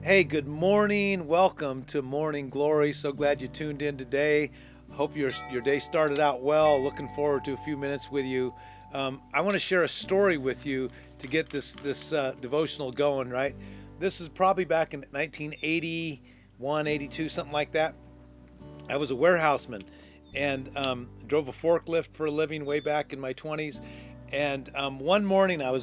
Hey, good morning. Welcome to Morning Glory. So glad you tuned in today. Hope your day started out well. Looking forward to a few minutes with you. I want to share a story with you to get this devotional going. Right, this is probably back in 1981, 82, something like that. I was a warehouseman and drove a forklift for a living way back in my 20s. And one morning I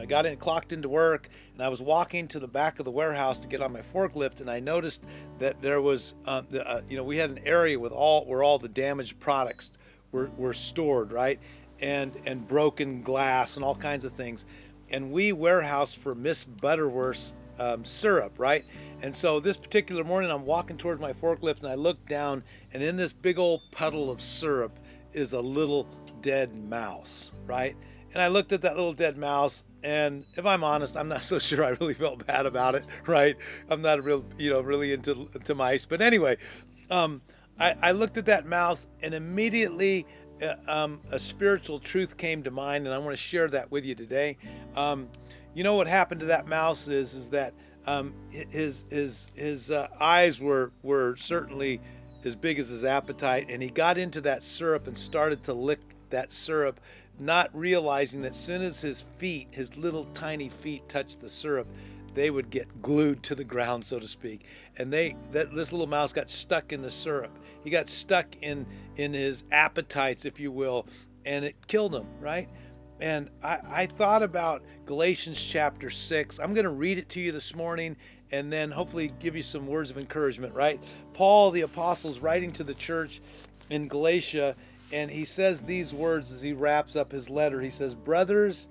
got in, clocked into work, and I was walking to the back of the warehouse to get on my forklift, and I noticed that there was, we had an area with where all the damaged products were stored, right, and broken glass and all kinds of things, and we warehoused for Miss Butterworth's syrup, right? And so this particular morning, I'm walking towards my forklift, and I look down, and in this big old puddle of syrup is a little dead mouse, right? And I looked at that little dead mouse, and if I'm honest, I'm not so sure I really felt bad about it, right? I'm not really into mice, but anyway, um, I looked at that mouse, and immediately a spiritual truth came to mind, and I want to share that with you today. What happened to that mouse is that his eyes were certainly as big as his appetite, and he got into that syrup and started to lick that syrup, not realizing that as soon as his little tiny feet touched the syrup, they would get glued to the ground, so to speak. And this little mouse got stuck in the syrup. He got stuck in his appetites, if you will, and it killed him, right? And I thought about Galatians chapter 6. I'm going to read it to you this morning and then hopefully give you some words of encouragement, right? Paul, the apostle, is writing to the church in Galatia, and he says these words as he wraps up his letter. He says, "Brothers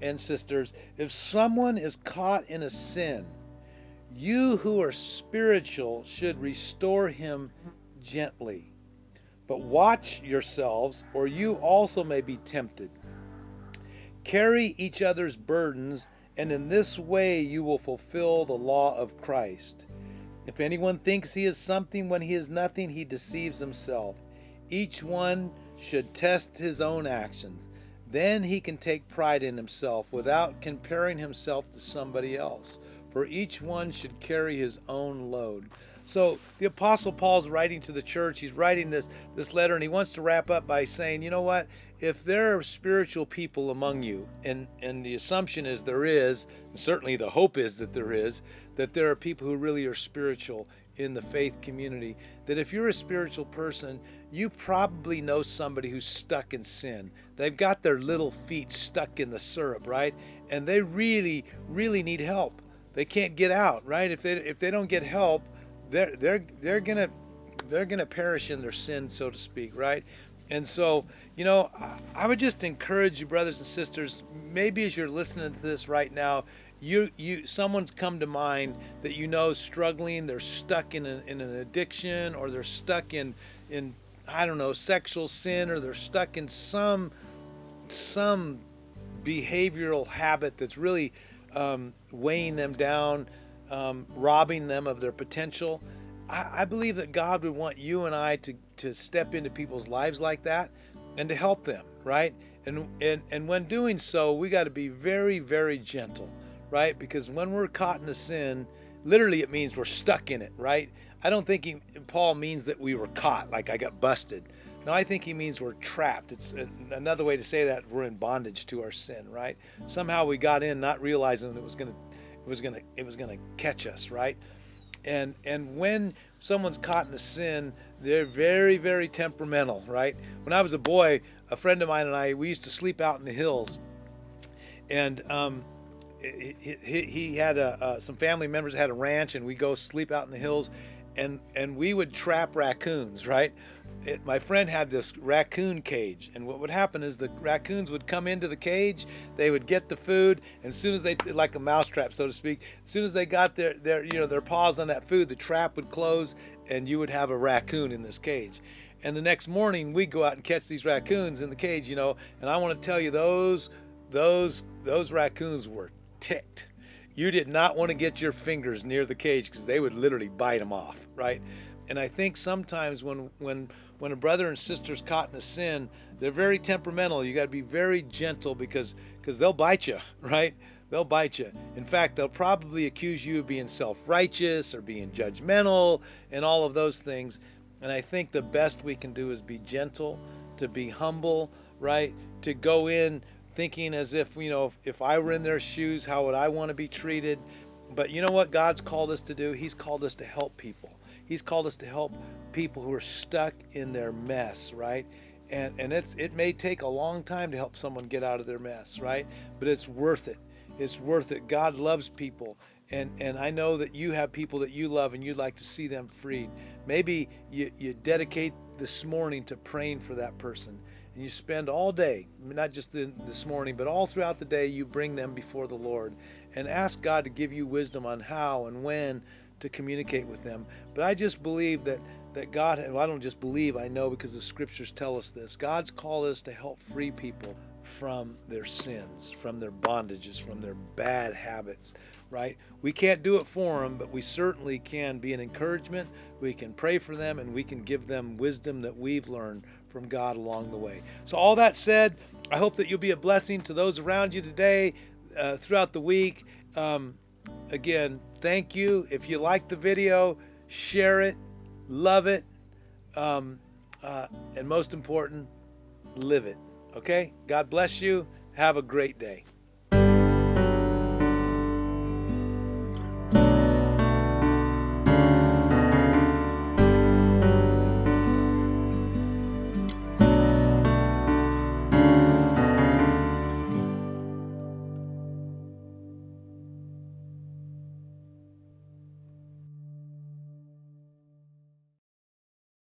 and sisters, if someone is caught in a sin, you who are spiritual should restore him gently. But watch yourselves, or you also may be tempted. Carry each other's burdens, and in this way you will fulfill the law of Christ. If anyone thinks he is something when he is nothing, he deceives himself. Each one should test his own actions. Then he can take pride in himself without comparing himself to somebody else. For each one should carry his own load." So the Apostle Paul's writing to the church. He's writing this letter, and he wants to wrap up by saying, you know what? If there are spiritual people among you, and the assumption is there is, and certainly the hope is that there are people who really are spiritual in the faith community, that if you're a spiritual person, you probably know somebody who's stuck in sin. They've got their little feet stuck in the syrup, right? And they really, really need help. They can't get out, right? If they don't get help, they're gonna perish in their sin, so to speak, right? And so, I would just encourage you, brothers and sisters, maybe as you're listening to this right now, you someone's come to mind that is struggling. They're stuck in an addiction, or they're stuck in I don't know, sexual sin, or they're stuck in some behavioral habit that's really weighing them down, robbing them of their potential. I believe that God would want you and I to step into people's lives like that and to help them, right? And when doing so, we got to be very, very gentle, right? Because when we're caught in a sin, literally it means we're stuck in it, right? I don't think Paul means that we were caught, like I got busted. No, I think he means we're trapped. It's another way to say that we're in bondage to our sin, right? Somehow we got in, not realizing it was gonna catch us, right? And when someone's caught in a sin, they're very, very temperamental, right? When I was a boy, a friend of mine and I, we used to sleep out in the hills, and he had some family members had a ranch, and we go sleep out in the hills, and we would trap raccoons, right? My friend had this raccoon cage, and what would happen is the raccoons would come into the cage, they would get the food, and as soon as like a mousetrap, so to speak, as soon as they got their paws on that food, the trap would close, and you would have a raccoon in this cage. And the next morning, we'd go out and catch these raccoons in the cage, and I want to tell you, those raccoons were ticked. You did not want to get your fingers near the cage because they would literally bite them off, right? And I think sometimes when a brother and sister's caught in a sin, they're very temperamental. You got to be very gentle because they'll bite you, right? they'll bite you. In fact, they'll probably accuse you of being self-righteous or being judgmental and all of those things. And I think the best we can do is be gentle, to be humble, right? To go in thinking as if, if I were in their shoes, how would I want to be treated? But you know what God's called us to do? He's called us to help people. He's called us to help people who are stuck in their mess, right? And it may take a long time to help someone get out of their mess, right? But it's worth it. It's worth it. God loves people. And I know that you have people that you love and you'd like to see them freed. Maybe you dedicate this morning to praying for that person. And you spend all day, not just this morning, but all throughout the day, you bring them before the Lord and ask God to give you wisdom on how and when to communicate with them. But I just believe that God, well, I don't just believe, I know because the scriptures tell us this. God's called us to help free people from their sins, from their bondages, from their bad habits, right? We can't do it for them, but we certainly can be an encouragement. We can pray for them, and we can give them wisdom that we've learned from God along the way. So all that said, I hope that you'll be a blessing to those around you today, throughout the week. Again, thank you. If you like the video, share it, love it, and most important, live it. Okay? God bless you. Have a great day.